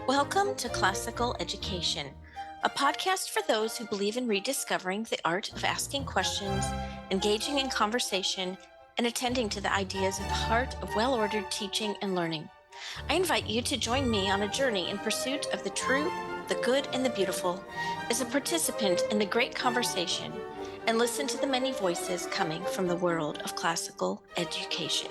Welcome to Classical Education, a podcast for those who believe in rediscovering the art of asking questions, engaging in conversation, and attending to the ideas at the heart of well-ordered teaching and learning. I invite you to join me on a journey in pursuit of the true, the good, and the beautiful as a participant in the great conversation, and listen to the many voices coming from the world of classical education.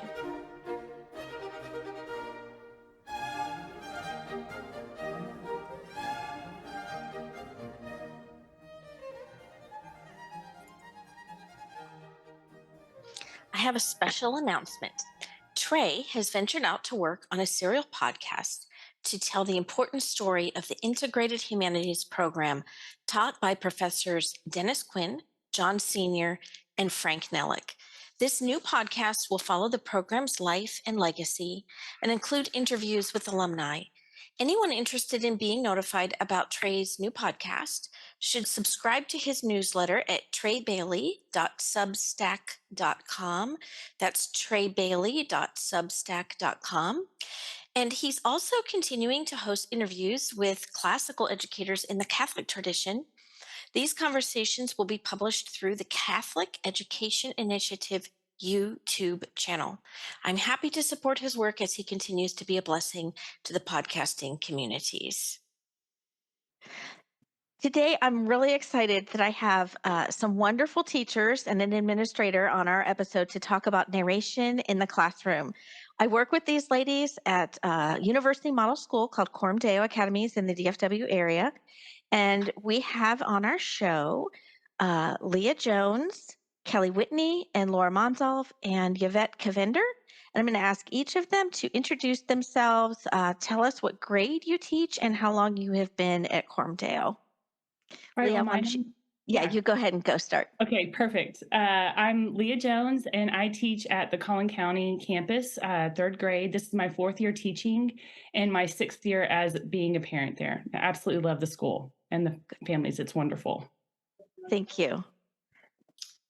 I have a special announcement. Trey has ventured out to work on a serial podcast to tell the important story of the Integrated Humanities program taught by Professors Dennis Quinn, John Sr., and Frank Nellick. This new podcast will follow the program's life and legacy and include interviews with alumni. Anyone interested in being notified about Trey's new podcast should subscribe to his newsletter at treybailey.substack.com. That's treybailey.substack.com. And he's also continuing to host interviews with classical educators in the Catholic tradition. These conversations will be published through the Catholic Education Initiative YouTube channel. I'm happy to support his work as he continues to be a blessing to the podcasting communities. Today, I'm really excited that I have some wonderful teachers and an administrator on our episode to talk about narration in the classroom. I work with these ladies at a university model school called Coram Deo Academy in the DFW area. And we have on our show Leah Jones, Kelly Whitney, and Laura Monsalve, and Yvette Cavender. And I'm going to ask each of them to introduce themselves, tell us what grade you teach, and how long you have been at Coram Deo. All right, Leah, well, you go ahead and go start. Okay, perfect. I'm Leah Jones, and I teach at the Collin County campus, third grade. This is my fourth year teaching and my sixth year as being a parent there. I absolutely love the school and the families. It's wonderful. Thank you.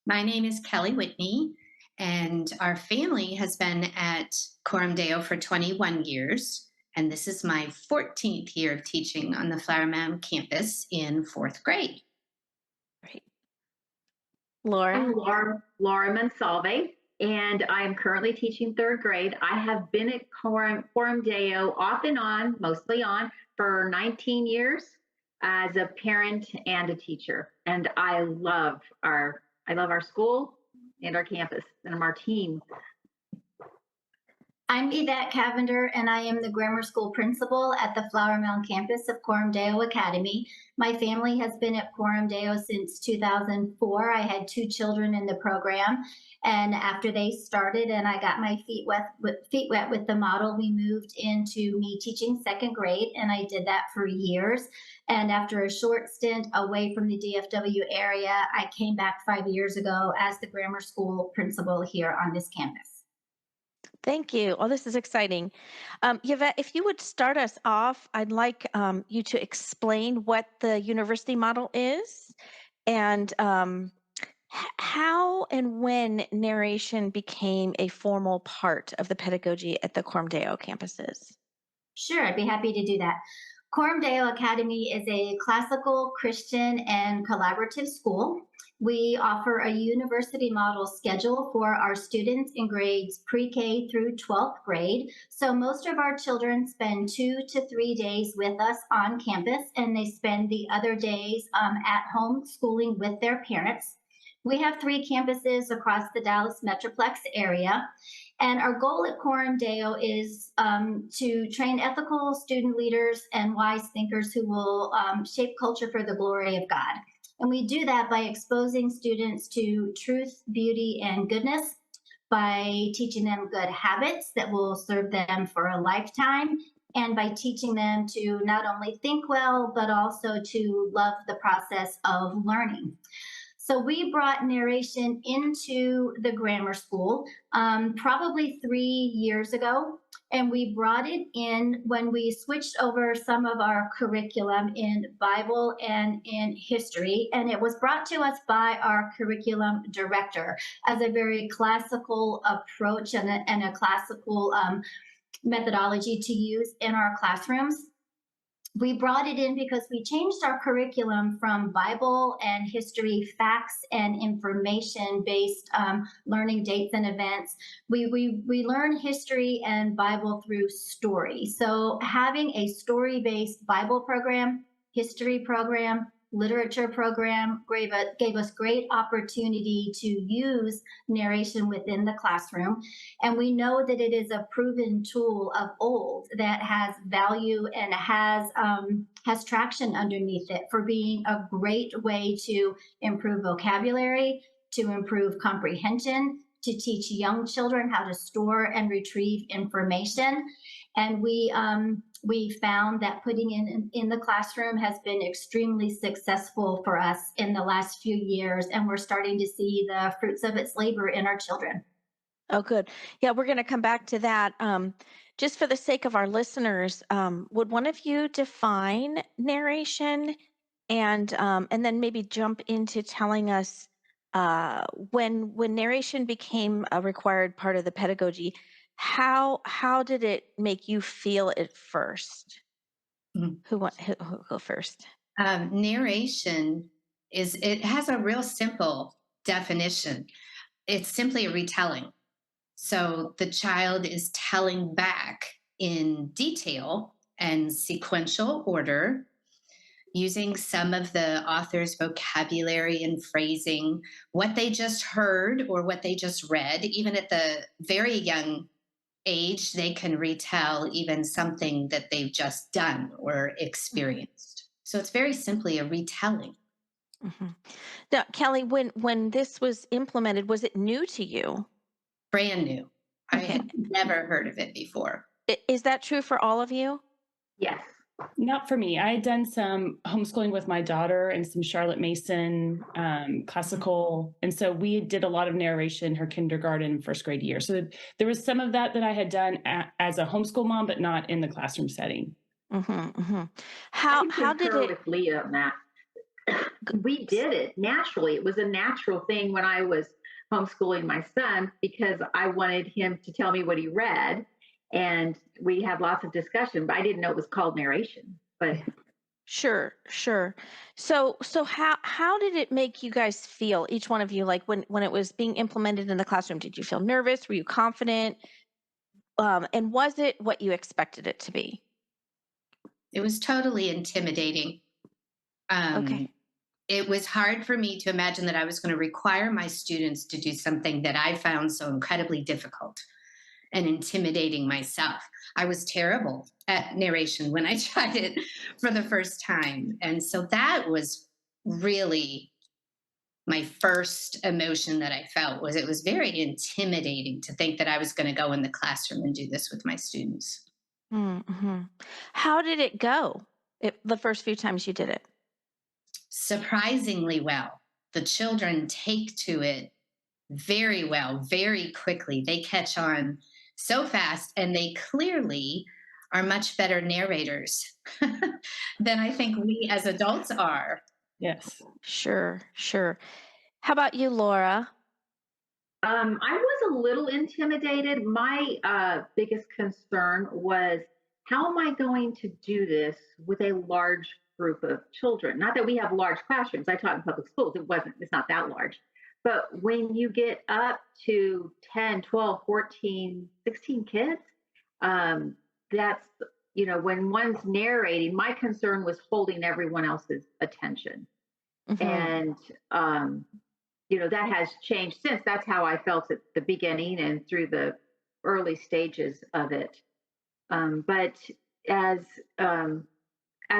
My name is Kelly Whitney, and our family has been at Coram Deo for 21 years. And this is my 14th year of teaching on the Flower Mound campus in fourth grade. Great. Laura? I'm Laura Monsalve, and I'm currently teaching third grade. I have been at Coram Deo off and on, mostly on, for 19 years as a parent and a teacher. And I love our school and our campus and our team. I'm Yvette Cavender, and I am the grammar school principal at the Flower Mound campus of Coram Deo Academy. My family has been at Coram Deo since 2004. I had two children in the program, and after they started and I got my feet wet with the model, we moved into me teaching second grade, and I did that for years. And after a short stint away from the DFW area, I came back 5 years ago as the grammar school principal here on this campus. Thank you. Oh, this is exciting. Yvette, if you would start us off, I'd like you to explain what the university model is and how and when narration became a formal part of the pedagogy at the Coram Deo campuses. Sure, I'd be happy to do that. Coram Deo Academy is a classical, Christian, and collaborative school. We offer a university model schedule for our students in grades pre-K through 12th grade. So most of our children spend 2 to 3 days with us on campus, and they spend the other days at home schooling with their parents. We have 3 campuses across the Dallas Metroplex area. And our goal at Coram Deo is to train ethical student leaders and wise thinkers who will shape culture for the glory of God. And we do that by exposing students to truth, beauty, and goodness, by teaching them good habits that will serve them for a lifetime, and by teaching them to not only think well, but also to love the process of learning. So we brought narration into the grammar school probably 3 years ago, and we brought it in when we switched over some of our curriculum in Bible and in history, and it was brought to us by our curriculum director as a very classical approach and a classical methodology to use in our classrooms. We brought it in because we changed our curriculum from Bible and history, facts and information based learning dates and events. We learn history and Bible through story. So having a story based Bible program, history program, literature program gave us great opportunity to use narration within the classroom. And we know that it is a proven tool of old that has value and has traction underneath it for being a great way to improve vocabulary, to improve comprehension, to teach young children how to store and retrieve information. And we found that putting in the classroom has been extremely successful for us in the last few years, and we're starting to see the fruits of its labor in our children. Oh, good. Yeah, we're going to come back to that. Just for the sake of our listeners, would one of you define narration and then maybe jump into telling us when narration became a required part of the pedagogy, how did it make you feel at first? Mhm. Who'll go first? Narration it has a real simple definition. It's simply a retelling. So the child is telling back in detail and sequential order using some of the author's vocabulary and phrasing, what they just heard or what they just read. Even at the very young age, they can retell even something that they've just done or experienced. So it's very simply a retelling. Mm-hmm. Now, Kelly, when this was implemented, was it new to you? Brand new. I Okay. had never heard of it before. Is that true for all of you? Yes. Not for me. I had done some homeschooling with my daughter and some Charlotte Mason classical. And so we did a lot of narration her kindergarten, first grade year. So there was some of that I had done as a homeschool mom, but not in the classroom setting. Mm-hmm, mm-hmm. I How did concur it? with Leah on that. We did it naturally. It was a natural thing when I was homeschooling my son because I wanted him to tell me what he read. And we had lots of discussion, but I didn't know it was called narration. But Sure, sure. So how did it make you guys feel, each one of you, like when it was being implemented in the classroom? Did you feel nervous? Were you confident? And was it what you expected it to be? It was totally intimidating. Okay. It was hard for me to imagine that I was going to require my students to do something that I found so incredibly difficult and intimidating myself. I was terrible at narration when I tried it for the first time. And so that was really my first emotion that I felt was it was very intimidating to think that I was going to go in the classroom and do this with my students. Mm-hmm. How did it go? The first few times you did it? Surprisingly well. The children take to it very well, very quickly. They catch on so fast, and they clearly are much better narrators than I think we as adults are. Yes. Sure, sure. How about you, Laura? I was a little intimidated. My biggest concern was how am I going to do this with a large group of children? Not that we have large classrooms. I taught in public schools. It's not that large. But when you get up to 10, 12, 14, 16 kids, that's, when one's narrating, my concern was holding everyone else's attention. Mm-hmm. And that has changed since. That's how I felt at the beginning and through the early stages of it. But as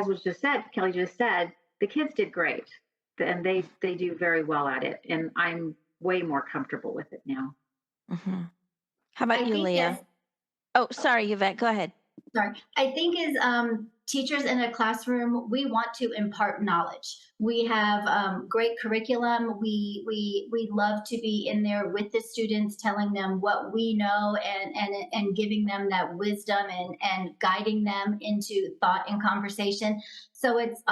was just said, Kelly just said, the kids did great, and they do very well at it, and I'm way more comfortable with it now. Mm-hmm. How about I you, think Leah? Oh, sorry, Yvette. Go ahead. Sorry. I think as teachers in a classroom, we want to impart knowledge. We have great curriculum. We love to be in there with the students, telling them what we know and giving them that wisdom and guiding them into thought and conversation. So it's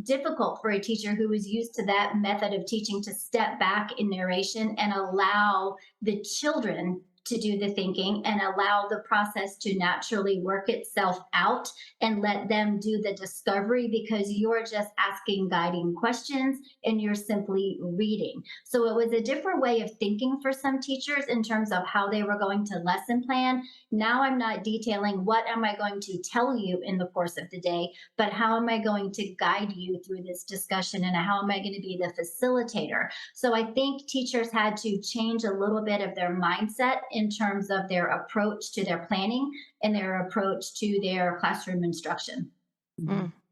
difficult for a teacher who is used to that method of teaching to step back in narration and allow the children to do the thinking and allow the process to naturally work itself out and let them do the discovery, because you're just asking guiding questions and you're simply reading. So it was a different way of thinking for some teachers in terms of how they were going to lesson plan. Now I'm not detailing what am I going to tell you in the course of the day, but how am I going to guide you through this discussion and how am I going to be the facilitator? So I think teachers had to change a little bit of their mindset in terms of their approach to their planning and their approach to their classroom instruction.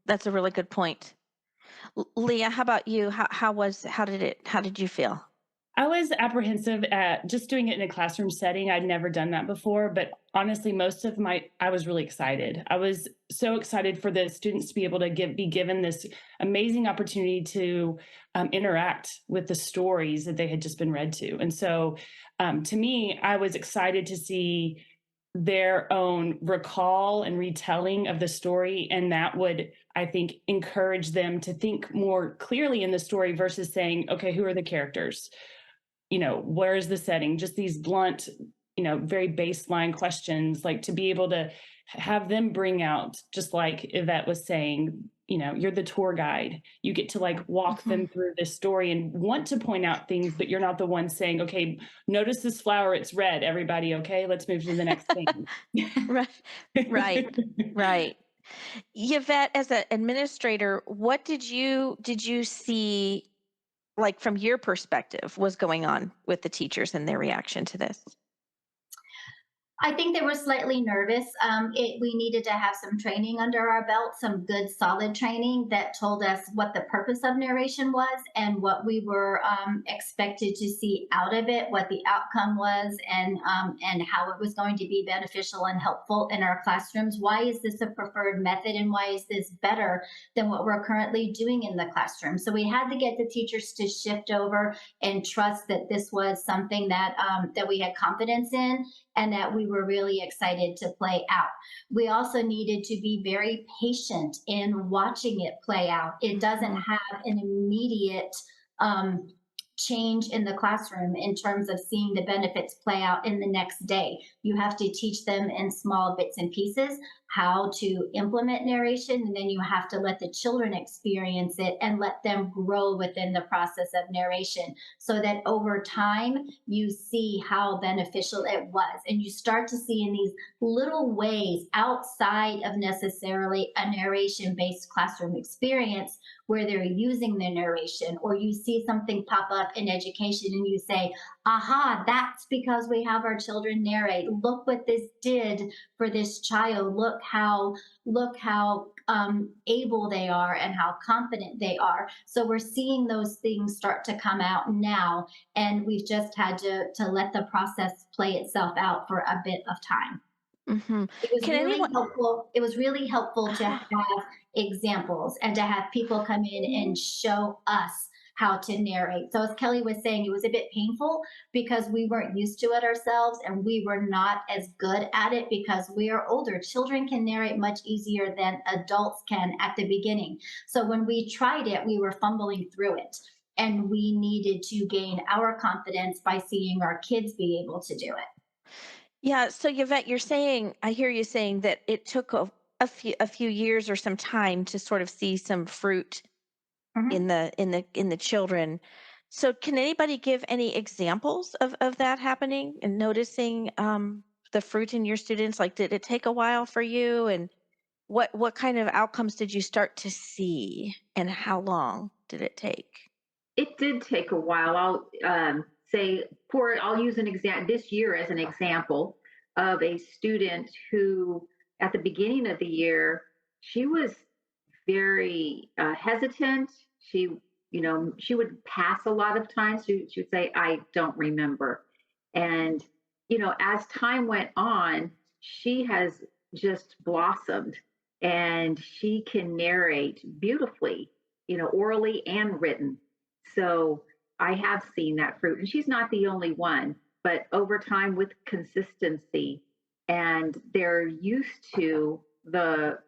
That's a really good point. Leah, how about you? How did you feel? I was apprehensive at just doing it in a classroom setting. I'd never done that before, but honestly, I was really excited. I was so excited for the students to be able to be given this amazing opportunity to interact with the stories that they had just been read to. And so to me, I was excited to see their own recall and retelling of the story. And that would, I think, encourage them to think more clearly in the story versus saying, okay, who are the characters? Where's the setting? Just these blunt, very baseline questions, like to be able to have them bring out, just like Yvette was saying, you're the tour guide. You get to like walk them through this story and want to point out things, but you're not the one saying, okay, notice this flower, it's red, everybody. Okay, let's move to the next thing. Right. Yvette, as an administrator, what did you see, like from your perspective, was going on with the teachers and their reaction to this? I think they were slightly nervous. We needed to have some training under our belt, some good, solid training that told us what the purpose of narration was and what we were expected to see out of it, what the outcome was, and how it was going to be beneficial and helpful in our classrooms. Why is this a preferred method, and why is this better than what we're currently doing in the classroom? So we had to get the teachers to shift over and trust that this was something that that we had confidence in and that we were really excited to play out. We also needed to be very patient in watching it play out. It doesn't have an immediate change in the classroom in terms of seeing the benefits play out in the next day. You have to teach them in small bits and pieces how to implement narration, and then you have to let the children experience it and let them grow within the process of narration so that over time you see how beneficial it was. And you start to see in these little ways outside of necessarily a narration-based classroom experience where they're using the narration, or you see something pop up in education and you say, aha, that's because we have our children narrate. Look what this did for this child. Look how able they are and how confident they are. So we're seeing those things start to come out now, and we've just had to let the process play itself out for a bit of time. It was helpful. It was really helpful to have examples and to have people come in and show us how to narrate. So as Kelly was saying, it was a bit painful because we weren't used to it ourselves and we were not as good at it because we are older. Children can narrate much easier than adults can at the beginning. So when we tried it, we were fumbling through it. And we needed to gain our confidence by seeing our kids be able to do it. Yeah. So Yvette, I hear you saying that it took a few years or some time to sort of see some fruit in the children. So can anybody give any examples of that happening and noticing the fruit in your students? Like, did it take a while for you, and what kind of outcomes did you start to see, and how long did it take? It did take a while. I'll use an example this year as an example of a student who, at the beginning of the year, she was very hesitant. She would pass a lot of times. She would say, "I don't remember." And as time went on, she has just blossomed, and she can narrate beautifully, orally and written. So I have seen that fruit, and she's not the only one, but over time with consistency, and they're used to the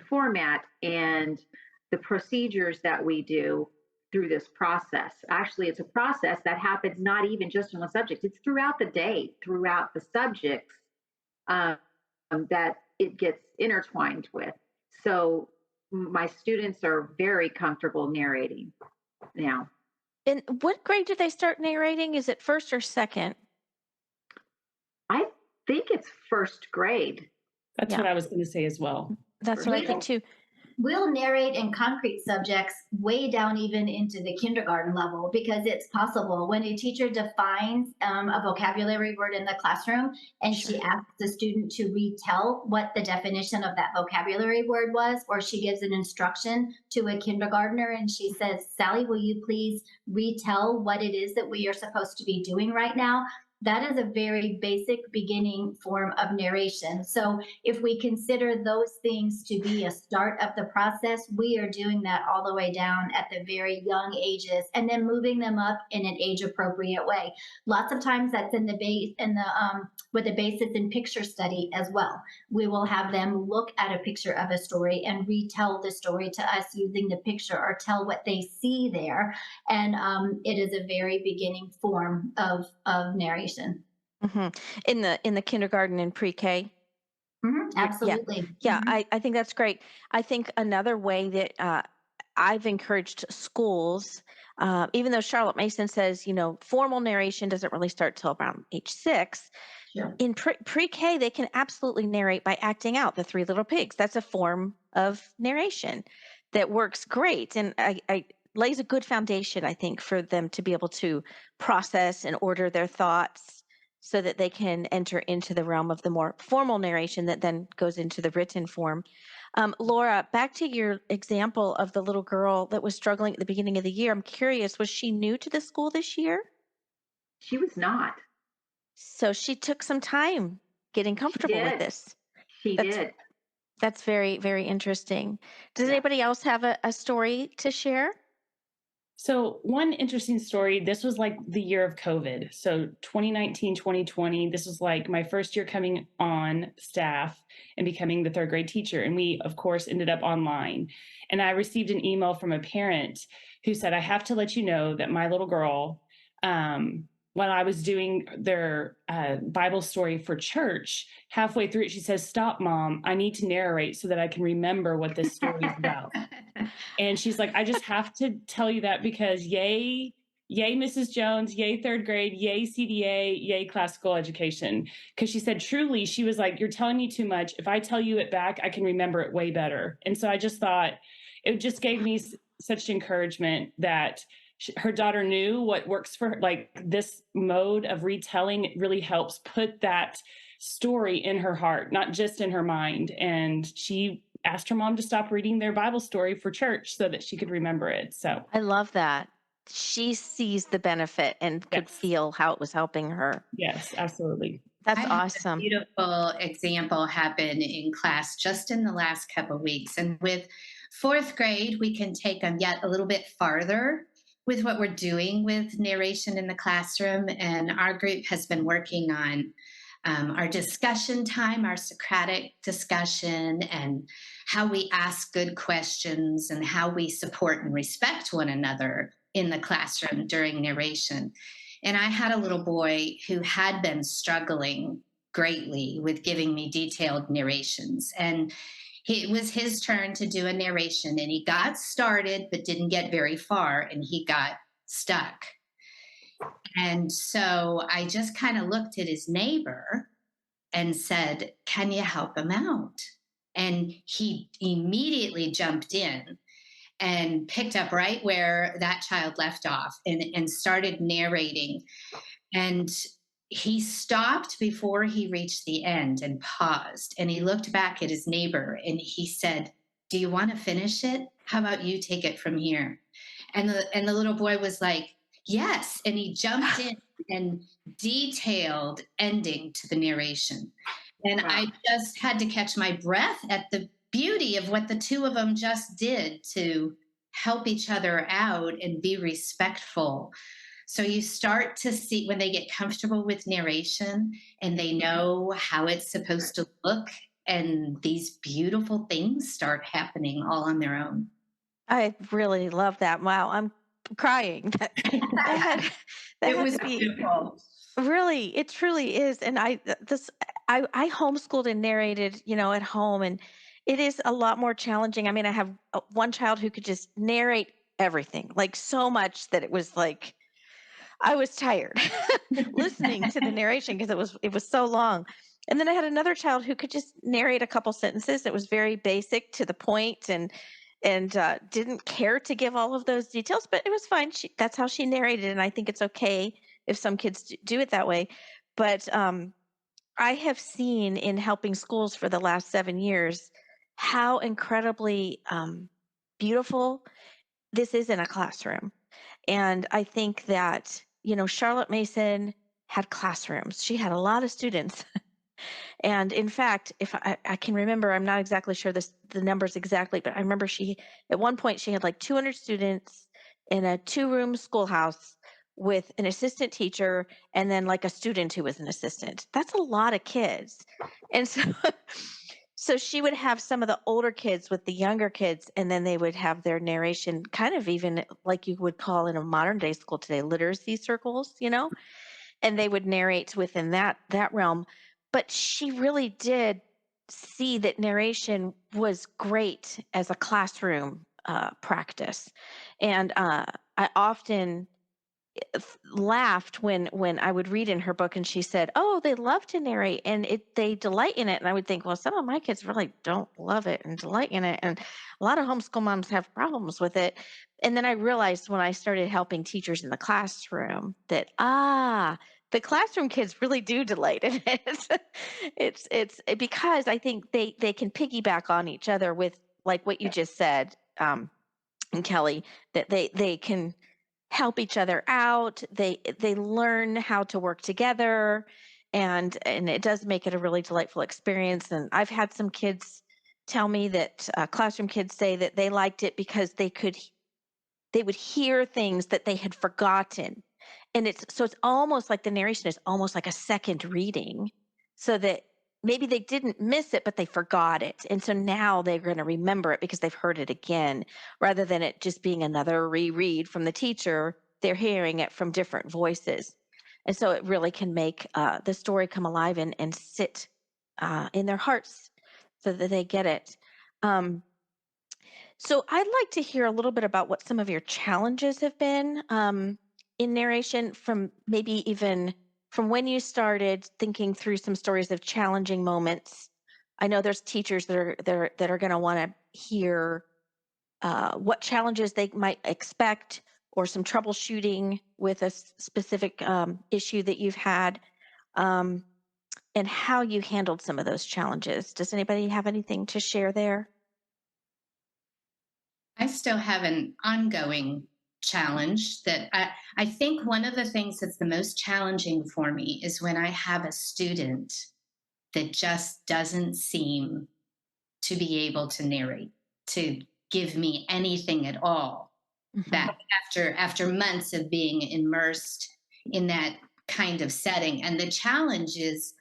format and the procedures that we do, through this process. Actually, it's a process that happens not even just in one subject, it's throughout the day, throughout the subjects um, that it gets intertwined with. So my students are very comfortable narrating now. In what grade do they start narrating? Is it first or second? I think it's first grade. That's Yeah. what I was going to say as well. That's what I think too. We'll narrate in concrete subjects way down even into the kindergarten level because it's possible when a teacher defines a vocabulary word in the classroom and she asks the student to retell what the definition of that vocabulary word was, or she gives an instruction to a kindergartner and she says, Sally, will you please retell what it is that we are supposed to be doing right now? That is a very basic beginning form of narration. So if we consider those things to be a start of the process, we are doing that all the way down at the very young ages and then moving them up in an age appropriate way. Lots of times that's in the base in the with a basis in picture study as well. We will have them look at a picture of a story and retell the story to us using the picture or tell what they see there. And it is a very beginning form of narration. Hmm. In the kindergarten and pre-K. Absolutely. Yeah, I think that's great. I think another way that I've encouraged schools, even though Charlotte Mason says, formal narration doesn't really start till around age 6. Sure. In pre-K, they can absolutely narrate by acting out the Three Little Pigs. That's a form of narration that works great, and I lays a good foundation, I think, for them to be able to process and order their thoughts so that they can enter into the realm of the more formal narration that then goes into the written form. Laura, back to your example of the little girl that was struggling at the beginning of the year. I'm curious, was she new to the school this year? She was not. So she took some time getting She comfortable with did. this. She That's did. that's very, very interesting. Does Yeah. anybody else have a story to share? So one interesting story, this was like the year of COVID. So 2019, 2020, this was like my first year coming on staff and becoming the third grade teacher. And we, of course, ended up online. And I received an email from a parent who said, I have to let you know that my little girl, when I was doing their Bible story for church, halfway through it, she says, stop, Mom, I need to narrate so that I can remember what this story is about. And she's like, I just have to tell you that because yay, Mrs. Jones, yay, third grade, yay, CDA, yay, classical education. Because she said, truly, she was like, you're telling me too much. If I tell you it back, I can remember it way better. And so I just thought it just gave me such encouragement that her daughter knew what works for her. Like this mode of retelling really helps put that story in her heart, not just in her mind. And she asked her mom to stop reading their Bible story for church so that she could remember it. So I love that. She sees the benefit and could yes, feel how it was helping her. yes, absolutely. That's I had a awesome. beautiful example happen in class just in the last couple of weeks. And with fourth grade, we can take them yet a little bit farther with what we're doing with narration in the classroom. And our group has been working on our discussion time, our Socratic discussion, and how we ask good questions and how we support and respect one another in the classroom during narration. And I had a little boy who had been struggling greatly with giving me detailed narrations. And it was his turn to do a narration, and he got started, but didn't get very far, and he got stuck. And so I just kind of looked at his neighbor and said, can you help him out? And he immediately jumped in and picked up right where that child left off and started narrating. And he stopped before he reached the end and paused. And he looked back at his neighbor and he said, do you want to finish it? How about you take it from here? And the little boy was like, yes. And he jumped in and detailed ending to the narration. And Wow. I just had to catch my breath at the beauty of what the two of them just did to help each other out and be respectful. So you start to see when they get comfortable with narration and they know how it's supposed to look, and these beautiful things start happening all on their own. I really love that. Wow. I'm crying. That that It had was to be beautiful. really, it truly is. And I homeschooled and narrated, at home, and it is a lot more challenging. I mean, I have one child who could just narrate everything, like so much that it was like I was tired listening to the narration because it was so long. And then I had another child who could just narrate a couple sentences. It was very basic to the point, and didn't care to give all of those details, but it was fine. That's how she narrated, and I think it's okay if some kids do it that way. But I have seen in helping schools for the last 7 years how incredibly beautiful this is in a classroom. And I think that, Charlotte Mason had classrooms. She had a lot of students. And in fact, if I can remember, I'm not exactly sure the numbers exactly, but I remember at one point she had like 200 students in a 2-room schoolhouse with an assistant teacher and then like a student who was an assistant. That's a lot of kids. And so so she would have some of the older kids with the younger kids, and then they would have their narration kind of even like you would call in a modern day school today, literacy circles, and they would narrate within that realm. But she really did see that narration was great as a classroom practice. And I often laughed when I would read in her book and she said, "Oh, they love to narrate and they delight in it." And I would think, "Well, some of my kids really don't love it and delight in it, and a lot of homeschool moms have problems with it." And then I realized when I started helping teachers in the classroom that the classroom kids really do delight in it. It's because I think they can piggyback on each other with like what you just said, and Kelly, that they can help each other out. They learn how to work together, and it does make it a really delightful experience. And I've had some kids tell me that classroom kids say that they liked it because they would hear things that they had forgotten. And it's almost like the narration is almost like a second reading, so that maybe they didn't miss it, but they forgot it. And so now they're going to remember it because they've heard it again, rather than it just being another reread from the teacher. They're hearing it from different voices. And so it really can make the story come alive and sit in their hearts so that they get it. Um, so I'd like to hear a little bit about what some of your challenges have been in narration, from maybe even from when you started thinking through some stories of challenging moments. I know there's teachers that are going to want to hear what challenges they might expect, or some troubleshooting with a specific issue that you've had, um, and how you handled some of those challenges. Does anybody have anything to share there? I still have an ongoing challenge that I think one of the things that's the most challenging for me is when I have a student that just doesn't seem to be able to narrate, to give me anything at all. Mhm. That after months of being immersed in that kind of setting. And the challenge is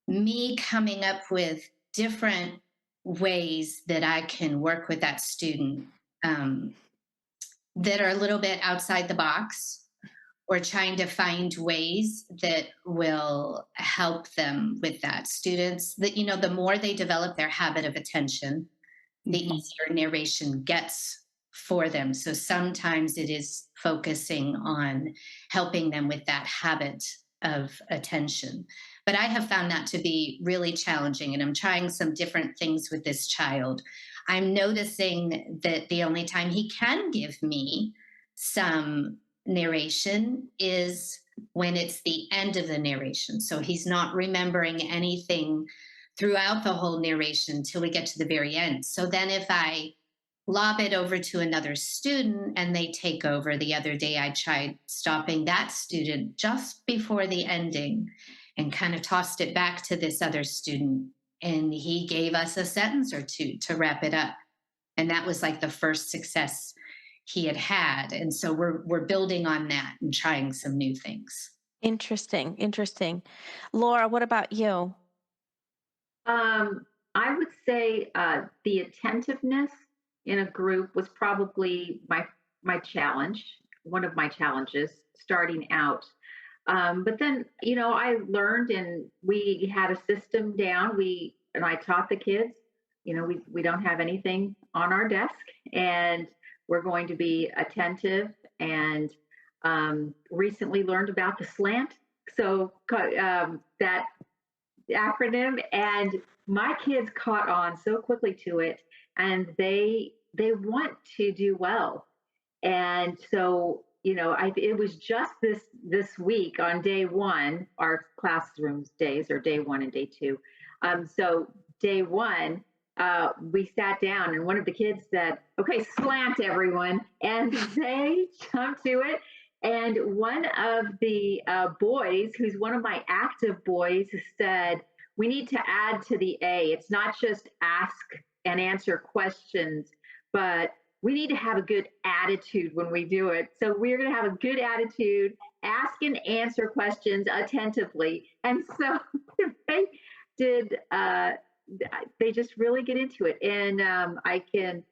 me coming up with different ways that I can work with that student, um, that are a little bit outside the box, or trying to find ways that will help them with that. Students that, the more they develop their habit of attention, the easier narration gets for them. So sometimes it is focusing on helping them with that habit of attention. But I have found that to be really challenging, and I'm trying some different things with this child. I'm noticing that the only time he can give me some narration is when it's the end of the narration. So he's not remembering anything throughout the whole narration till we get to the very end. So then if I lob it over to another student and they take over, the other day I tried stopping that student just before the ending and kind of tossed it back to this other student. And he gave us a sentence or two to wrap it up. And that was like the first success he had had. And so we're building on that and trying some new things. Interesting, interesting. Laura, what about you? I would say the attentiveness in a group was probably my challenge, one of my challenges starting out. But then, I learned, and we had a system down. And I taught the kids, we don't have anything on our desk, and we're going to be attentive, and recently learned about the slant. So that acronym, and my kids caught on so quickly to it, and they want to do well. And so, it was just this week on day one, our classrooms days are day one and day two. So day one, we sat down, and one of the kids said, "Okay, slant, everyone," and they jumped to it. And one of the boys, who's one of my active boys, said, "We need to add to the A. It's not just ask and answer questions, but we need to have a good attitude when we do it. So we're going to have a good attitude, ask and answer questions attentively." And so they did, they just really get into it. And I can,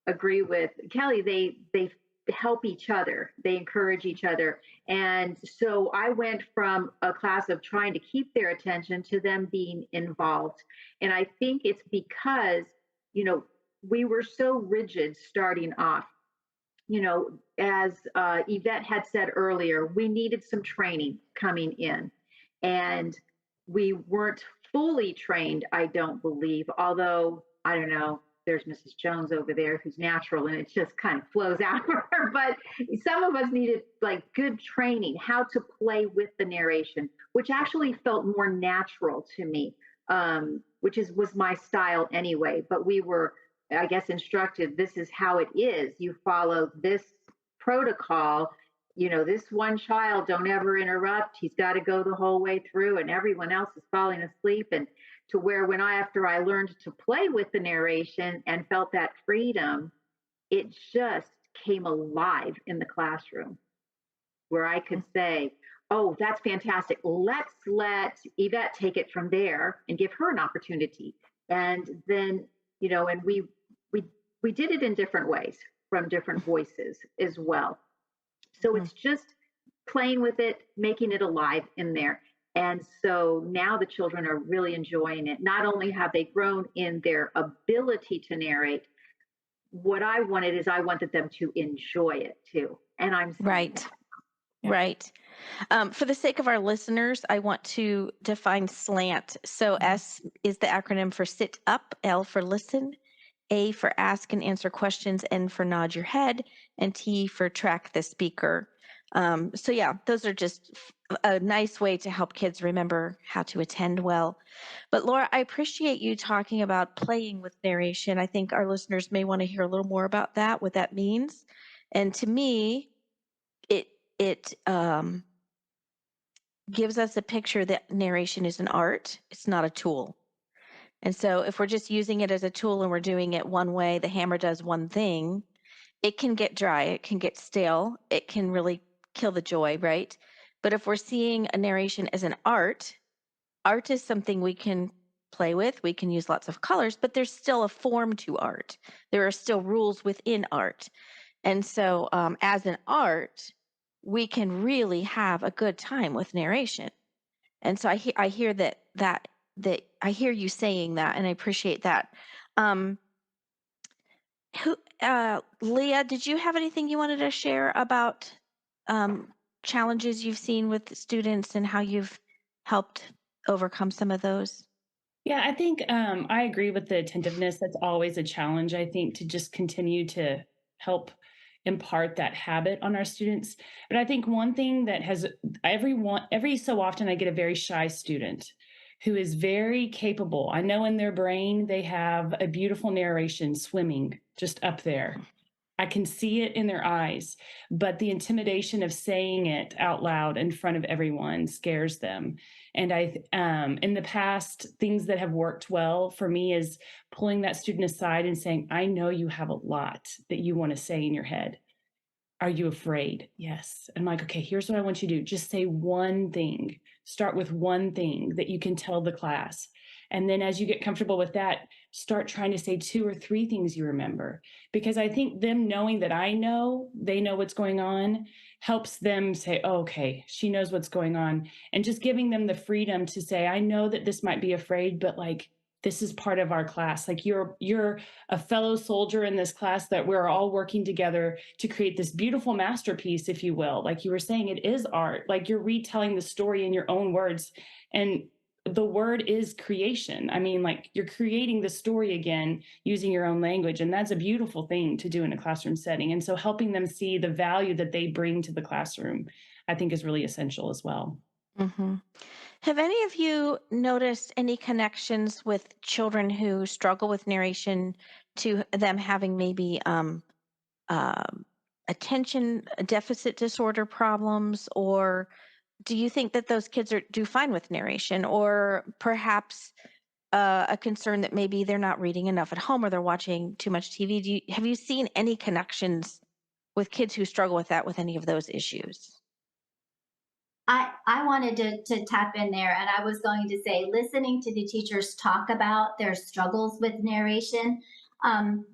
agree with Kelly. They help each other, they encourage each other. And so I went from a class of trying to keep their attention to them being involved. And I think it's because, we were so rigid starting off. As Yvette had said earlier, we needed some training coming in, and we weren't fully trained, I don't believe, although I don't know, there's Mrs. Jones over there who's natural, and it just kind of flows out of her. But some of us needed like good training, how to play with the narration, which actually felt more natural to me, which was my style anyway. But we were, I guess, instructed, this is how it is. You follow this protocol. This one child, don't ever interrupt. He's got to go the whole way through, and everyone else is falling asleep. And to where after I learned to play with the narration and felt that freedom, it just came alive in the classroom, where I could say, "Oh, that's fantastic. Let's let Yvette take it from there and give her an opportunity." And then, and we did it in different ways from different voices as well. So it's just playing with it, making it alive in there. And so now the children are really enjoying it. Not only have they grown in their ability to narrate, what I wanted is I wanted them to enjoy it too. And I'm Right. Right. For the sake of our listeners, I want to define SLANT. So S is the acronym for sit up, L for listen, A for ask and answer questions, N for nod your head, and T for track the speaker. So yeah, those are just a nice way to help kids remember how to attend well. But Laura, I appreciate you talking about playing with narration. I think our listeners may want to hear a little more about that, what that means. And to me, it gives us a picture that narration is an art. It's not a tool. And so if we're just using it as a tool and we're doing it one way, the hammer does one thing, it can get dry, it can get stale, it can really kill the joy, right? But if we're seeing a narration as an art is something we can play with, we can use lots of colors, but there's still a form to art. There are still rules within art. And so as an art, we can really have a good time with narration. And so I hear that I hear you saying that, and I appreciate that. Leah, did you have anything you wanted to share about challenges you've seen with students and how you've helped overcome some of those? Yeah, I think I agree with the attentiveness. That's always a challenge, I think, to just continue to help impart that habit on our students. But I think one thing that has every so often I get a very shy student who is very capable. I know in their brain they have a beautiful narration swimming just up there. I can see it in their eyes, but the intimidation of saying it out loud in front of everyone scares them. And in the past, things that have worked well for me is pulling that student aside and saying, "I know you have a lot that you want to say in your head. Are you afraid? Yes. I'm like, okay, here's what I want you to do. Just say one thing. Start with one thing that you can tell the class. And then as you get comfortable with that, start trying to say 2 or 3 things you remember. Because I think them knowing that I know, they know what's going on, helps them say, oh, okay, she knows what's going on. And just giving them the freedom to say, I know that this might be afraid, but like, this is part of our class. Like you're a fellow soldier in this class that we're all working together to create this beautiful masterpiece, if you will. Like you were saying, it is art. Like you're retelling the story in your own words. And the word is creation. I mean, like you're creating the story again using your own language. And that's a beautiful thing to do in a classroom setting. And so helping them see the value that they bring to the classroom, I think is really essential as well. Hmm. Have any of you noticed any connections with children who struggle with narration to them having maybe um, attention deficit disorder problems, or do you think that those kids do fine with narration, or perhaps a concern that maybe they're not reading enough at home or they're watching too much TV? Have you seen any connections with kids who struggle with that, with any of those issues? I wanted to tap in there, and I was going to say, listening to the teachers talk about their struggles with narration, um,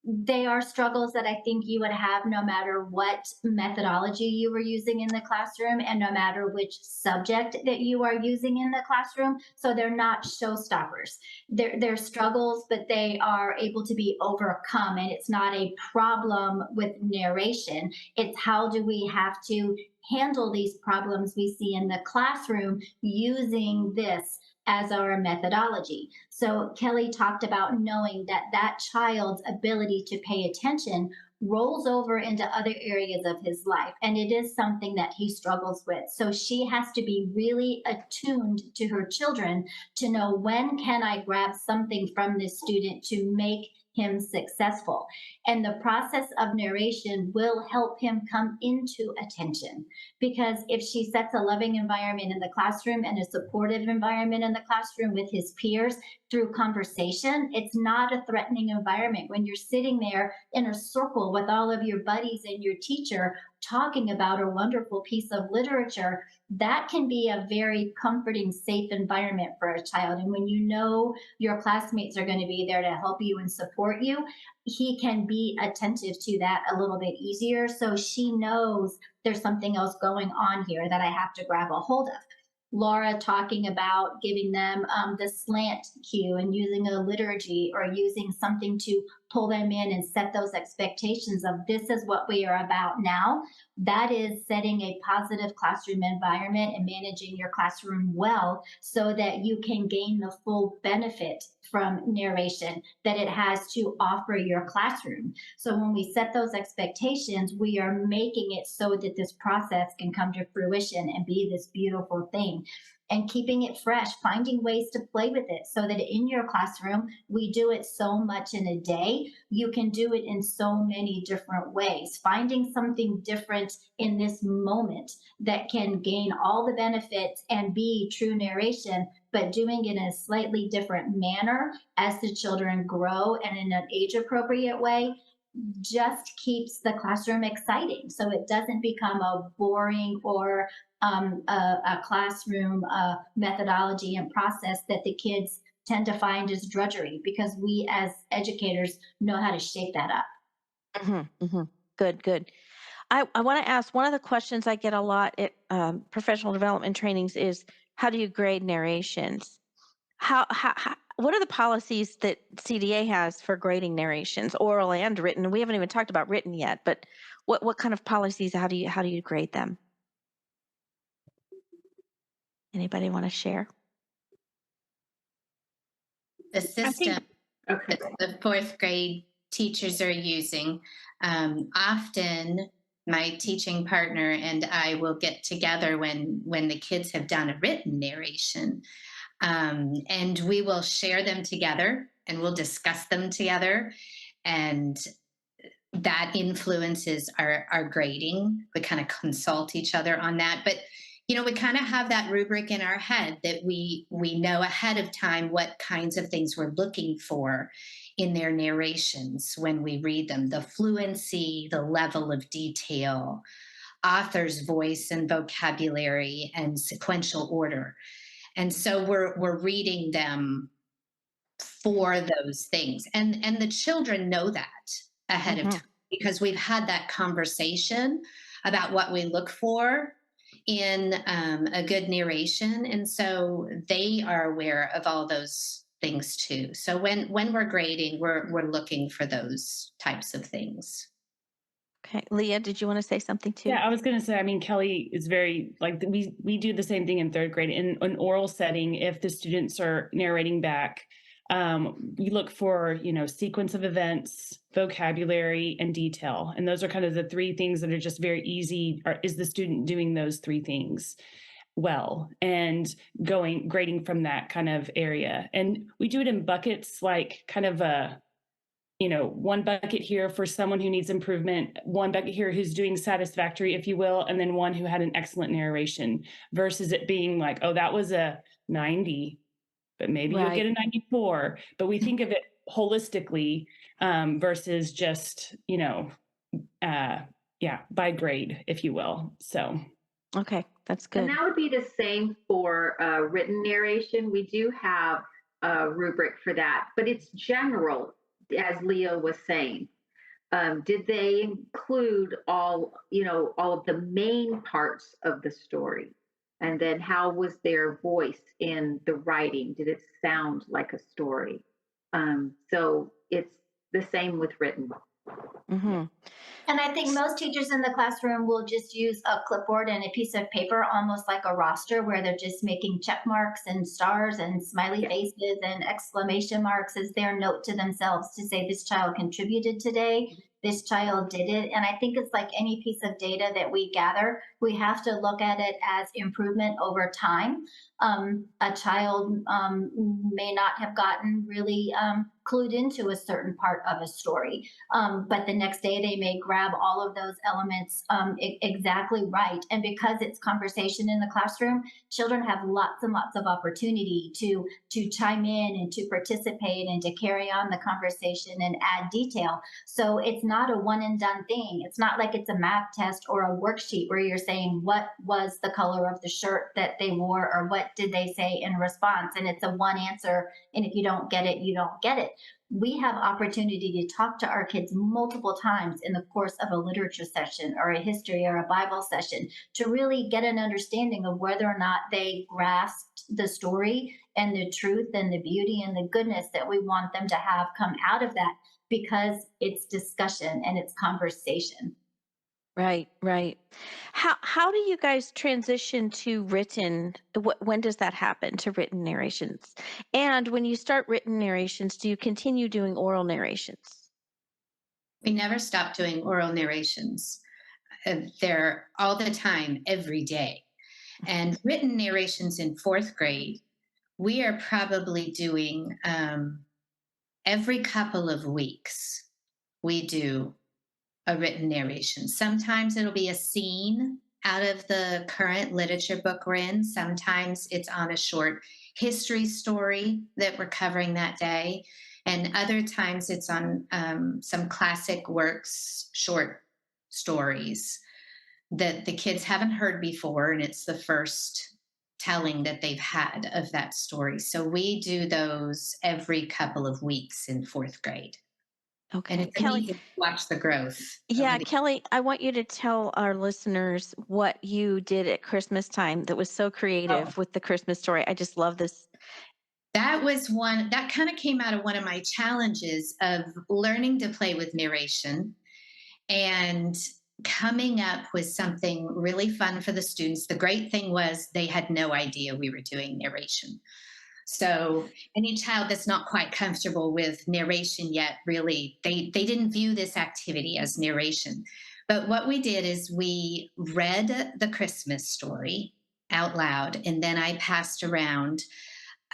they are struggles that I think you would have no matter what methodology you were using in the classroom and no matter which subject that you are using in the classroom. So they're not showstoppers. They're struggles, but they are able to be overcome. And it's not a problem with narration. It's how do we have to handle these problems we see in the classroom using this as our methodology. So Kelly talked about knowing that that child's ability to pay attention rolls over into other areas of his life. And it is something that he struggles with. So she has to be really attuned to her children to know, when can I grab something from this student to make him successful? And the process of narration will help him come into attention, because if she sets a loving environment in the classroom and a supportive environment in the classroom with his peers through conversation, it's not a threatening environment. When you're sitting there in a circle with all of your buddies and your teacher talking about a wonderful piece of literature, that can be a very comforting, safe environment for a child. And when you know your classmates are going to be there to help you and support you, he can be attentive to that a little bit easier. So she knows there's something else going on here that I have to grab a hold of. Laura talking about giving them the slant cue and using a liturgy or using something to pull them in and set those expectations of, this is what we are about now. That is setting a positive classroom environment and managing your classroom well so that you can gain the full benefit from narration that it has to offer your classroom. So when we set those expectations, we are making it so that this process can come to fruition and be this beautiful thing. And keeping it fresh, finding ways to play with it so that in your classroom, we do it so much in a day, you can do it in so many different ways. Finding something different in this moment that can gain all the benefits and be true narration, but doing it in a slightly different manner as the children grow and in an age appropriate way, just keeps the classroom exciting. So it doesn't become a boring or a classroom methodology and process that the kids tend to find as drudgery, because we as educators know how to shape that up. Hmm. Good, good. I want to ask, one of the questions I get a lot at professional development trainings is, how do you grade narrations? What are the policies that CDA has for grading narrations, oral and written? We haven't even talked about written yet, but what kind of policies? How do you grade them? Anybody want to share? The I system think Okay. that the fourth grade teachers are using, often my teaching partner and I will get together when the kids have done a written narration, and we will share them together and we'll discuss them together, and that influences our grading. We kind of consult each other on that, but we kind of have that rubric in our head that we know ahead of time what kinds of things we're looking for in their narrations when we read them, the fluency, the level of detail, author's voice and vocabulary, and sequential order. And so we're reading them for those things. And the children know that ahead of time because we've had that conversation about what we look for in a good narration. And so they are aware of all those things too. So when we're grading, we're looking for those types of things. Okay. Leah, did you want to say something too? Yeah, I was going to say, I mean, Kelly is very, like, we do the same thing in third grade. In an oral setting, if the students are narrating back, we look for, sequence of events, vocabulary, and detail. And those are kind of the three things that are just very easy. Is the student doing those three things well? And grading from that kind of area. And we do it in buckets, like kind of one bucket here for someone who needs improvement, one bucket here who's doing satisfactory, if you will, and then one who had an excellent narration, versus it being like, oh, that was a 90, but maybe you'll get a 94. But we think of it holistically versus just, by grade, if you will. So. Okay, that's good. And that would be the same for written narration. We do have a rubric for that, but it's general, as Leah was saying. Did they include all of the main parts of the story? And then how was their voice in the writing? Did it sound like a story? So it's the same with written. Mm-hmm. And I think most teachers in the classroom will just use a clipboard and a piece of paper, almost like a roster, where they're just making check marks and stars and smiley faces and exclamation marks as their note to themselves to say, this child contributed today, this child did it. And I think it's like any piece of data that we gather, we have to look at it as improvement over time. A child may not have gotten really clued into a certain part of a story, but the next day they may grab all of those elements exactly right. And because it's conversation in the classroom, children have lots and lots of opportunity to chime in and to participate and to carry on the conversation and add detail. So it's not a one and done thing. It's not like it's a math test or a worksheet where you're saying what was the color of the shirt that they wore or what did they say in response, and it's a one answer, and if you don't get it, you don't get it. We have opportunity to talk to our kids multiple times in the course of a literature session or a history or a Bible session to really get an understanding of whether or not they grasped the story and the truth and the beauty and the goodness that we want them to have come out of that, because it's discussion and it's conversation. Right, right. How do you guys transition to written? When does that happen to written narrations? And when you start written narrations, do you continue doing oral narrations? We never stop doing oral narrations. They're all the time, every day. And written narrations in fourth grade, we are probably doing every couple of weeks, we do a written narration. Sometimes it'll be a scene out of the current literature book we're in. Sometimes it's on a short history story that we're covering that day. And other times it's on some classic works, short stories that the kids haven't heard before. And it's the first telling that they've had of that story. So we do those every couple of weeks in fourth grade. Okay, And it's Kelly. amazing to watch the growth. Yeah, Kelly, I want you to tell our listeners what you did at Christmas time that was so creative with the Christmas story. I just love this. That was one that kind of came out of one of my challenges of learning to play with narration and coming up with something really fun for the students. The great thing was they had no idea we were doing narration. So any child that's not quite comfortable with narration yet, really, they didn't view this activity as narration. But what we did is we read the Christmas story out loud, and then I passed around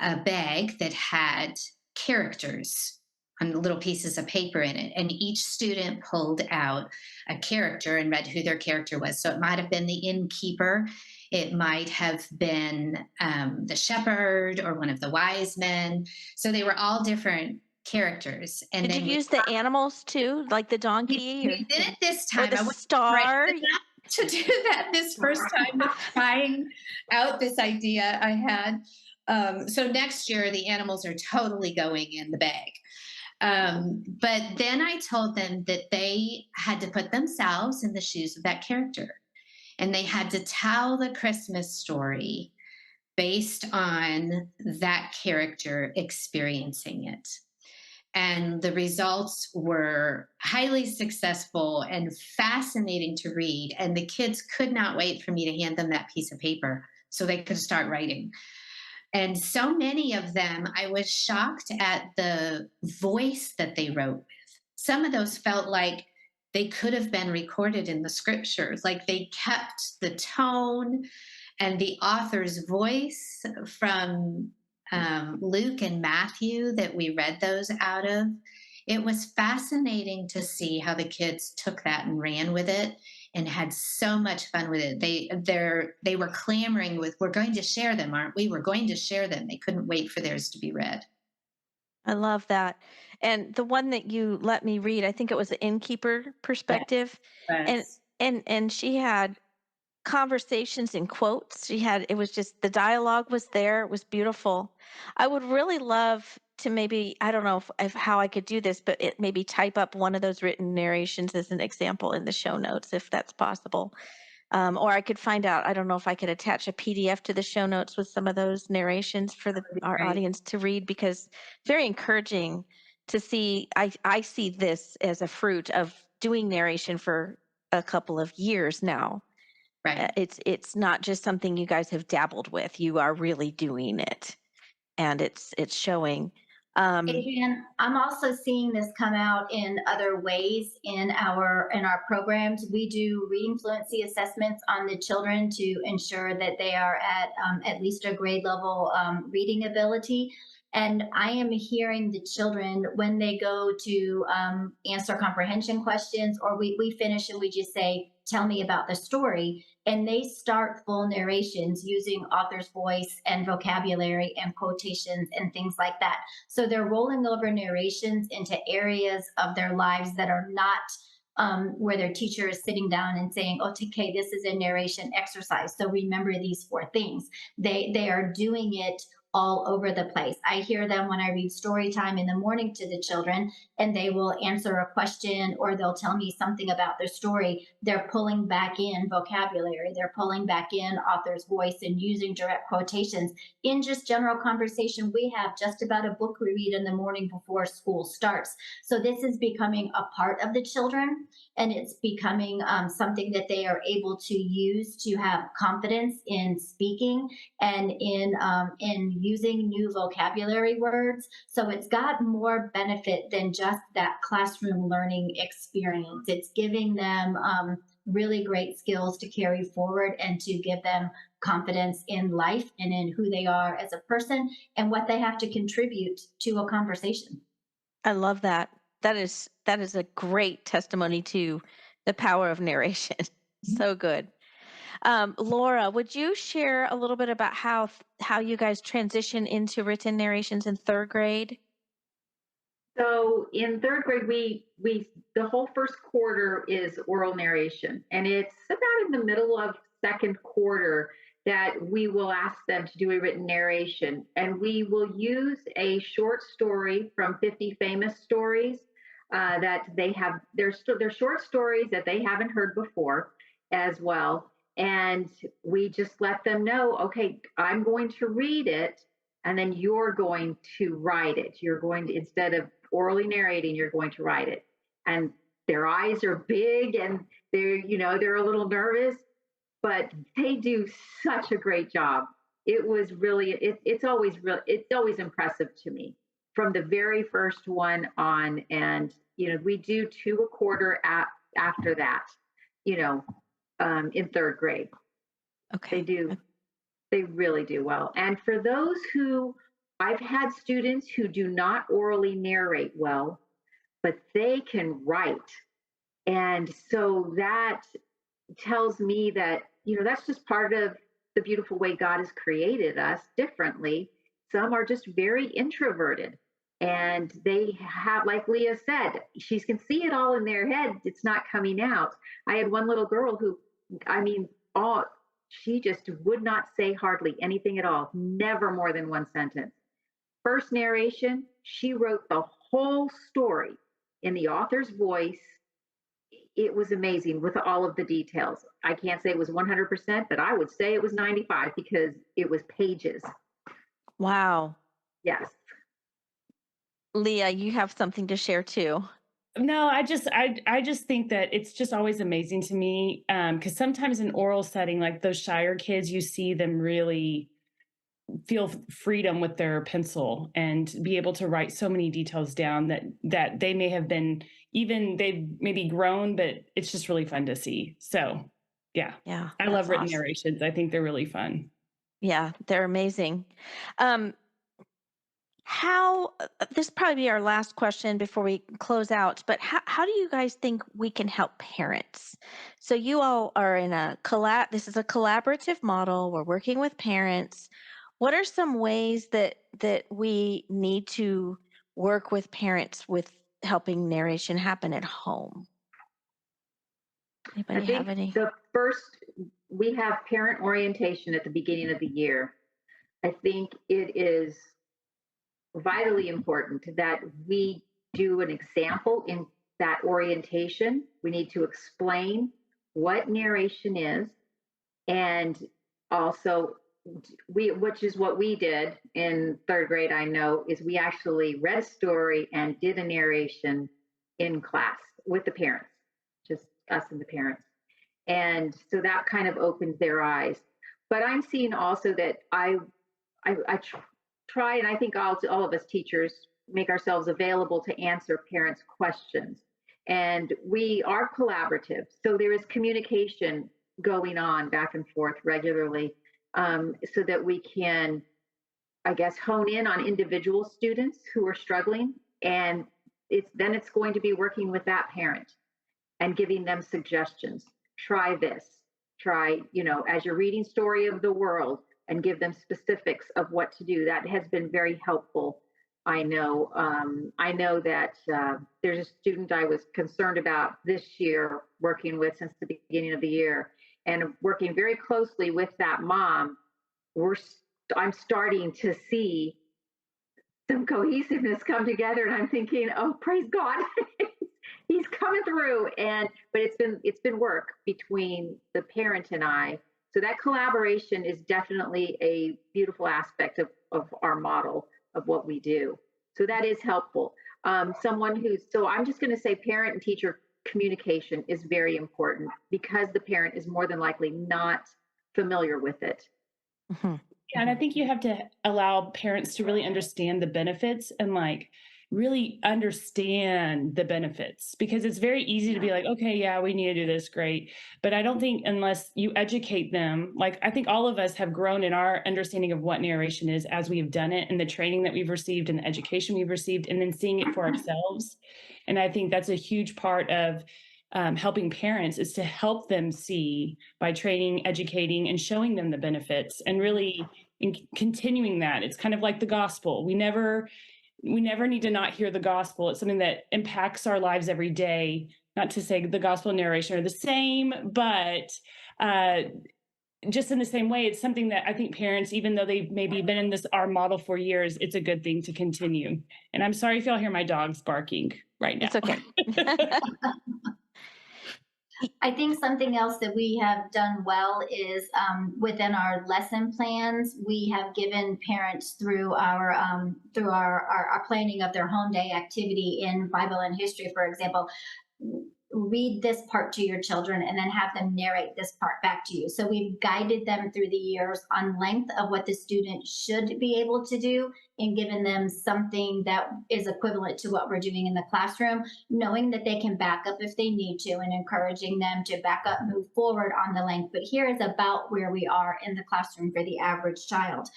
a bag that had characters on little pieces of paper in it. And each student pulled out a character and read who their character was. So it might have been the innkeeper. It might have been the shepherd or one of the wise men. So they were all different characters. And Did you then use the animals too, like the donkey we did it this or time. the I wasn't star? ready to do that this first time with trying out this idea I had. So next year, the animals are totally going in the bag. But then I told them that they had to put themselves in the shoes of that character and they had to tell the Christmas story based on that character experiencing it. And the results were highly successful and fascinating to read. And the kids could not wait for me to hand them that piece of paper so they could start writing. And so many of them, I was shocked at the voice that they wrote with. Some of those felt like they could have been recorded in the scriptures, like they kept the tone and the author's voice from Luke and Matthew that we read those out of. It was fascinating to see how the kids took that and ran with it and had so much fun with it. They were clamoring with, "We're going to share them, aren't we? We're going to share them." They couldn't wait for theirs to be read. I love that. And the one that you let me read, I think it was the innkeeper perspective. And Yes. and she had conversations in quotes. She had it was just the dialogue was there. It was beautiful. I would really love to maybe I don't know if how I could do this, but it maybe type up one of those written narrations as an example in the show notes if that's possible. Or I could find out. I don't know if I could attach a PDF to the show notes with some of those narrations for our Right. audience to read because very encouraging to see. I see this as a fruit of doing narration for a couple of years now. Right. It's not just something you guys have dabbled with. You are really doing it, and it's showing. Adrienne, I'm also seeing this come out in other ways in our programs. We do reading fluency assessments on the children to ensure that they are at least a grade level reading ability. And I am hearing the children when they go to answer comprehension questions, or we finish and we just say, "Tell me about the story." And they start full narrations using author's voice and vocabulary and quotations and things like that. So they're rolling over narrations into areas of their lives that are not where their teacher is sitting down and saying, "Oh, okay, this is a narration exercise. So remember these four things." They are doing it all over the place. I hear them when I read story time in the morning to the children, and they will answer a question or they'll tell me something about their story. They're pulling back in vocabulary, they're pulling back in author's voice and using direct quotations in just general conversation we have just about a book we read in the morning before school starts. So this is becoming a part of the children, and it's becoming something that they are able to use to have confidence in speaking and in using new vocabulary words. So it's got more benefit than just that classroom learning experience. It's giving them really great skills to carry forward and to give them confidence in life and in who they are as a person and what they have to contribute to a conversation. I love that. That is a great testimony to the power of narration. So good. Laura, would you share a little bit about how you guys transition into written narrations in third grade? So in third grade, we the whole first quarter is oral narration, and it's about in the middle of second quarter that we will ask them to do a written narration, and we will use a short story from 50 famous stories that they have. They're short stories that they haven't heard before, as well. And we just let them know, okay, I'm going to read it, and then you're going to write it. You're going to, instead of orally narrating, you're going to write it. And their eyes are big and they're a little nervous, but they do such a great job. It was really, it's always impressive to me from the very first one on. And, we do two a quarter after that, in third grade. Okay. They really do well. And for those who, I've had students who do not orally narrate well, but they can write. And so that tells me that, that's just part of the beautiful way God has created us differently. Some are just very introverted And they have, like Leah said, she can see it all in their head. It's not coming out. I had one little girl who, I mean, she just would not say hardly anything at all, never more than one sentence. First narration, she wrote the whole story in the author's voice. It was amazing with all of the details. I can't say it was 100%, but I would say it was 95 because it was pages. Wow. Yes. Leah, you have something to share too. No, I just think that it's just always amazing to me, because sometimes in oral setting, like those shyer kids, you see them really feel freedom with their pencil and be able to write so many details down that they may have been, even they've maybe grown, but it's just really fun to see. So yeah, Yeah, I love that's written awesome. narrations. I think they're really fun. Yeah, they're amazing. How this probably be our last question before we close out, but how do you guys think we can help parents? So you all are in a this is a collaborative model. We're working with parents. What are some ways that we need to work with parents with helping narration happen at home? I Anybody have think any? we have parent orientation at the beginning of the year. I think it is vitally important that we do an example in that orientation. We need to explain what narration is, and also which is what we did in third grade, I know, is we actually read a story and did a narration in class with the parents, just us and the parents. And so that kind of opens their eyes. But I'm seeing also that I try, and I think all of us teachers make ourselves available to answer parents' questions. And we are collaborative. So there is communication going on back and forth regularly, so that we can, I guess, hone in on individual students who are struggling. And it's going to be working with that parent and giving them suggestions. Try this. Try, as you're reading Story of the World, and give them specifics of what to do. That has been very helpful. I know. I know that there's a student I was concerned about this year, working with since the beginning of the year, and working very closely with that mom. I'm starting to see some cohesiveness come together, and I'm thinking, oh, praise God. He's coming through. But it's been work between the parent and I. So that collaboration is definitely a beautiful aspect of our model of what we do. So that is helpful. So I'm just going to say parent and teacher communication is very important, because the parent is more than likely not familiar with it. Mm-hmm. Yeah, and I think you have to allow parents to really understand the benefits and really understand the benefits, because it's very easy to be like, okay, yeah, we need to do this, great. But I don't think unless you educate them, I think all of us have grown in our understanding of what narration is as we have done it, and the training that we've received and the education we've received, and then seeing it for ourselves. And I think that's a huge part of helping parents, is to help them see by training, educating, and showing them the benefits, and really continuing that. It's kind of like the gospel. We never need to not hear the gospel. It's something that impacts our lives every day. Not to say the gospel and narration are the same, but just in the same way, it's something that I think parents, even though they've maybe been in our model for years, it's a good thing to continue. And I'm sorry if y'all hear my dogs barking right now. It's okay. I think something else that we have done well is within our lesson plans, we have given parents through our planning of their home day activity in Bible and history, for example, read this part to your children and then have them narrate this part back to you. So we've guided them through the years on length of what the student should be able to do, and given them something that is equivalent to what we're doing in the classroom, knowing that they can back up if they need to, and encouraging them to back up, move forward on the length. But here is about where we are in the classroom for the average child.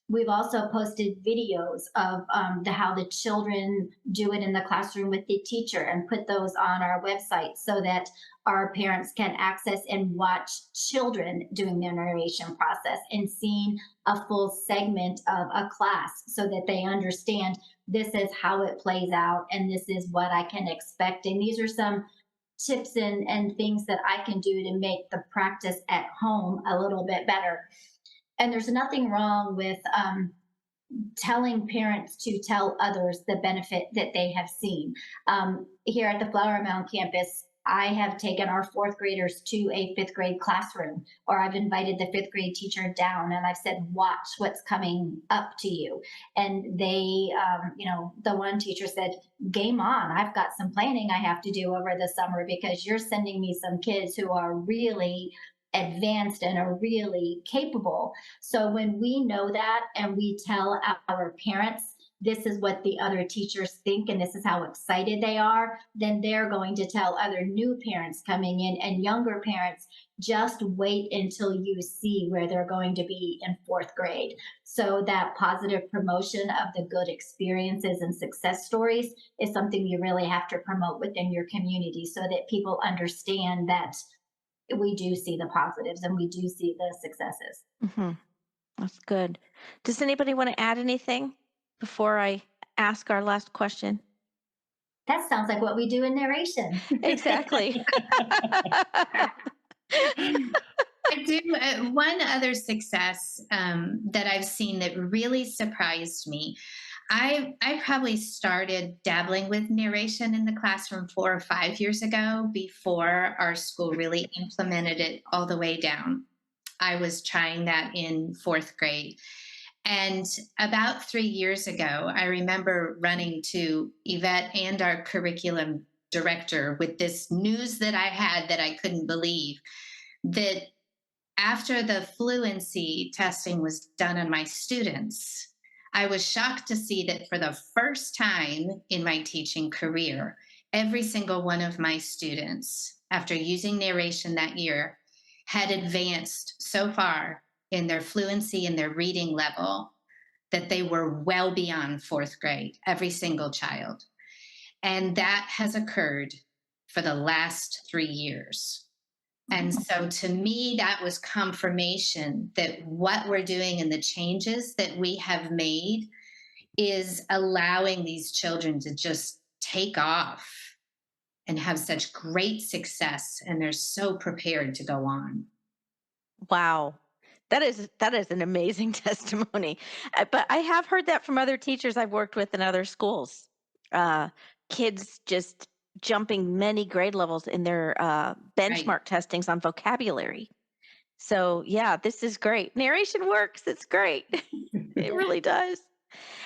We've also posted videos of how the children do it in the classroom with the teacher and put those on our website so that our parents can access and watch children doing their narration process and seeing a full segment of a class so that they understand this is how it plays out and this is what I can expect. And these are some tips and things that I can do to make the practice at home a little bit better. And there's nothing wrong with telling parents to tell others the benefit that they have seen. Here at the Flower Mound campus, I have taken our fourth graders to a fifth grade classroom, or I've invited the fifth grade teacher down and I've said, watch what's coming up to you. And they, the one teacher said, game on. I've got some planning I have to do over the summer because you're sending me some kids who are really advanced and are really capable. So when we know that and we tell our parents, this is what the other teachers think and this is how excited they are, then they're going to tell other new parents coming in and younger parents, just wait until you see where they're going to be in fourth grade. So that positive promotion of the good experiences and success stories is something you really have to promote within your community so that people understand that we do see the positives and we do see the successes. Mm-hmm. That's good. Does anybody want to add anything before I ask our last question? That sounds like what we do in narration. Exactly. I do. One other success that I've seen that really surprised me. I probably started dabbling with narration in the classroom 4 or 5 years ago before our school really implemented it all the way down. I was trying that in fourth grade. And about 3 years ago, I remember running to Yvette and our curriculum director with this news that I had that I couldn't believe, that after the fluency testing was done on my students, I was shocked to see that for the first time in my teaching career, every single one of my students, after using narration that year, had advanced so far in their fluency and their reading level that they were well beyond fourth grade, every single child. And that has occurred for the last 3 years. And so to me, that was confirmation that what we're doing and the changes that we have made is allowing these children to just take off and have such great success. And they're so prepared to go on. Wow. That is an amazing testimony. But I have heard that from other teachers I've worked with in other schools. Kids just jumping many grade levels in their benchmark testings on vocabulary. So yeah, this is great. Narration works. It's great. It really does.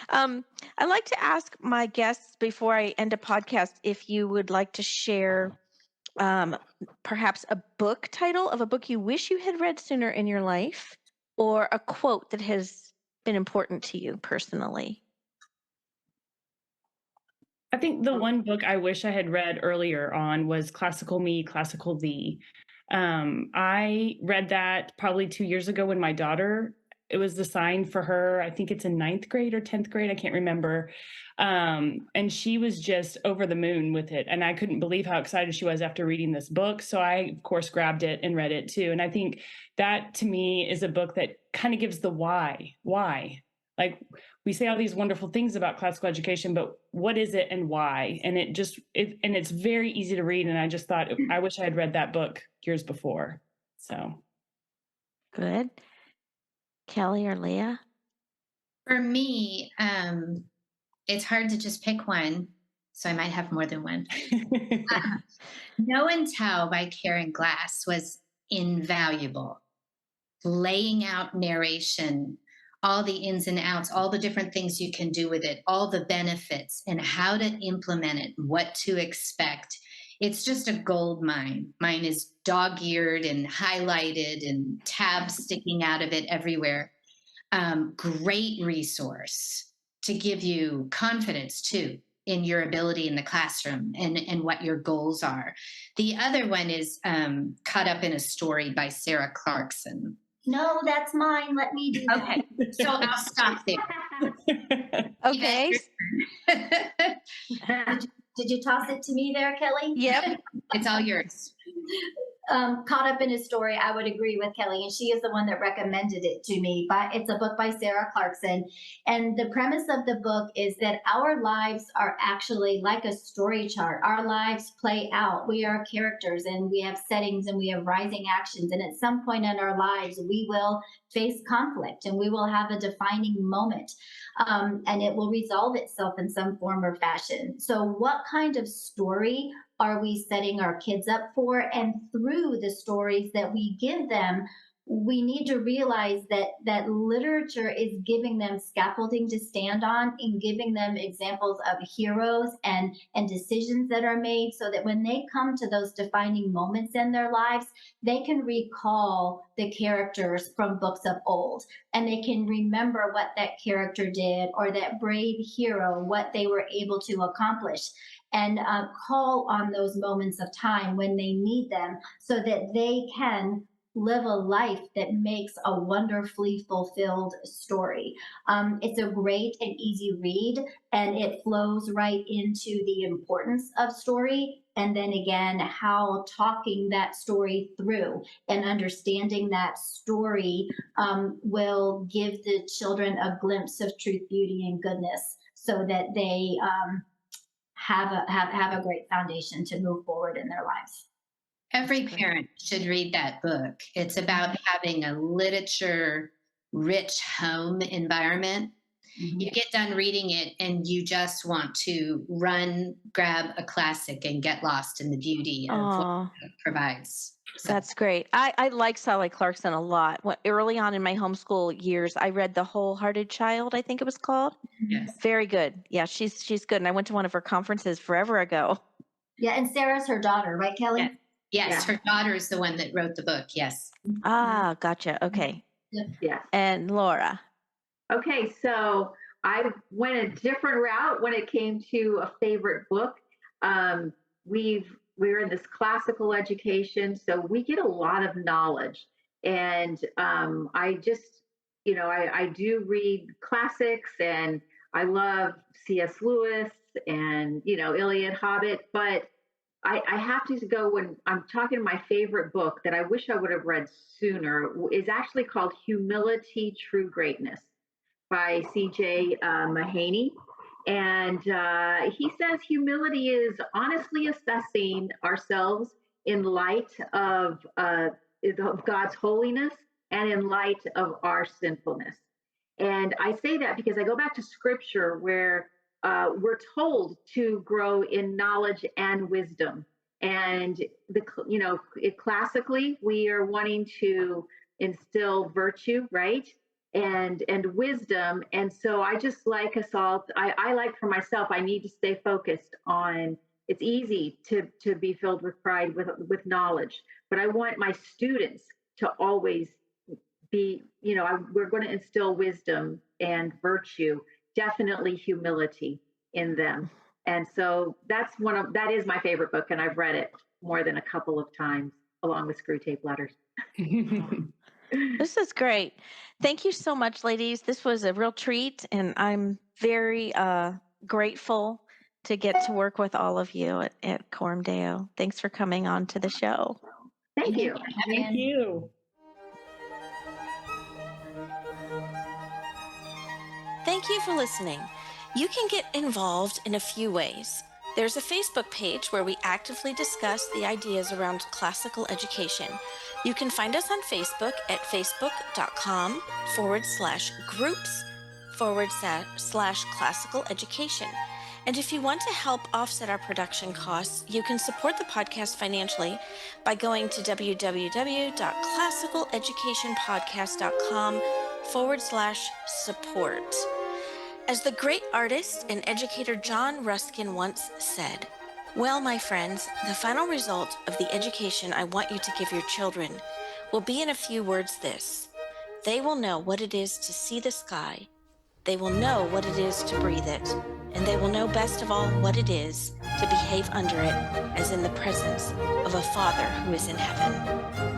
I'd like to ask my guests before I end a podcast if you would like to share perhaps a book title of a book you wish you had read sooner in your life, or a quote that has been important to you personally. I think the one book I wish I had read earlier on was Classical Me, Classical Thee. I read that probably 2 years ago when my daughter, it was assigned for her. I think it's in 9th grade or 10th grade. I can't remember. And she was just over the moon with it. And I couldn't believe how excited she was after reading this book. So I, of course, grabbed it and read it too. And I think that to me is a book that kind of gives the why. Like we say all these wonderful things about classical education, but what is it and why? And it's very easy to read. And I just thought, I wish I had read that book years before. So good. Kelly or Leah? For me, it's hard to just pick one, so I might have more than one. Know and Tell by Karen Glass was invaluable. Laying out narration, all the ins and outs, all the different things you can do with it, all the benefits, and how to implement it, what to expect. It's just a gold mine. Mine is dog-eared and highlighted and tabs sticking out of it everywhere. Great resource to give you confidence too in your ability in the classroom and what your goals are. The other one is Caught Up in a Story by Sarah Clarkson. No, that's mine. Let me do that. Okay, so I'll stop there. Okay. Did you toss it to me there, Kelly? Yep. It's all yours. Caught Up in a Story, I would agree with Kelly, and she is the one that recommended it to me. But it's a book by Sarah Clarkson, and the premise of the book is that our lives are actually like a story chart. Our lives play out. We are characters, and we have settings, and we have rising actions. And at some point in our lives, we will face conflict, and we will have a defining moment, and it will resolve itself in some form or fashion. So, what kind of story are we setting our kids up for? And through the stories that we give them, we need to realize that literature is giving them scaffolding to stand on and giving them examples of heroes and decisions that are made, so that when they come to those defining moments in their lives, they can recall the characters from books of old, and they can remember what that character did, or that brave hero, what they were able to accomplish, and call on those moments of time when they need them, so that they can live a life that makes a wonderfully fulfilled story. It's a great and easy read, and it flows right into the importance of story. And then again, how talking that story through and understanding that story will give the children a glimpse of truth, beauty, and goodness, so that they have a great foundation to move forward in their lives. Every parent should read that book. It's about having a literature rich home environment. You get done reading it and you just want to run, grab a classic, and get lost in the beauty of what it provides. So. That's great. I like Sally Clarkson a lot. Early on in my homeschool years, I read The Wholehearted Child, I think it was called. Yes. Very good. Yeah, she's good. And I went to one of her conferences forever ago. Yeah, and Sarah's her daughter, right, Kelly? Yes, her daughter is the one that wrote the book. Yes. Ah, gotcha. Okay. Yes. And Laura. Okay, so I went a different route when it came to a favorite book. We're in this classical education, so we get a lot of knowledge. And I just, I do read classics, and I love C.S. Lewis and, Iliad, Hobbit, but I have to go when I'm talking my favorite book that I wish I would have read sooner is actually called Humility, True Greatness by C.J. Mahaney. And he says humility is honestly assessing ourselves in light of God's holiness and in light of our sinfulness. And I say that because I go back to scripture where we're told to grow in knowledge and wisdom. And classically, we are wanting to instill virtue, right? And wisdom. And so I just like us all, I like for myself, I need to stay focused on, it's easy to be filled with pride with knowledge, but I want my students to always be, we're going to instill wisdom and virtue, definitely humility in them. And so that is my favorite book, and I've read it more than a couple of times along with Screw Tape Letters. This is great. Thank you so much, ladies. This was a real treat, and I'm very grateful to get to work with all of you at Coram Deo. Thanks for coming on to the show. Thank you. Thank you. Thank you for listening. You can get involved in a few ways. There's a Facebook page where we actively discuss the ideas around classical education. You can find us on Facebook at facebook.com/groups/classical education. And if you want to help offset our production costs, you can support the podcast financially by going to www.classicaleducationpodcast.com/support. As the great artist and educator John Ruskin once said, "Well, my friends, the final result of the education I want you to give your children will be in a few words this: they will know what it is to see the sky, they will know what it is to breathe it, and they will know best of all what it is to behave under it as in the presence of a Father who is in heaven."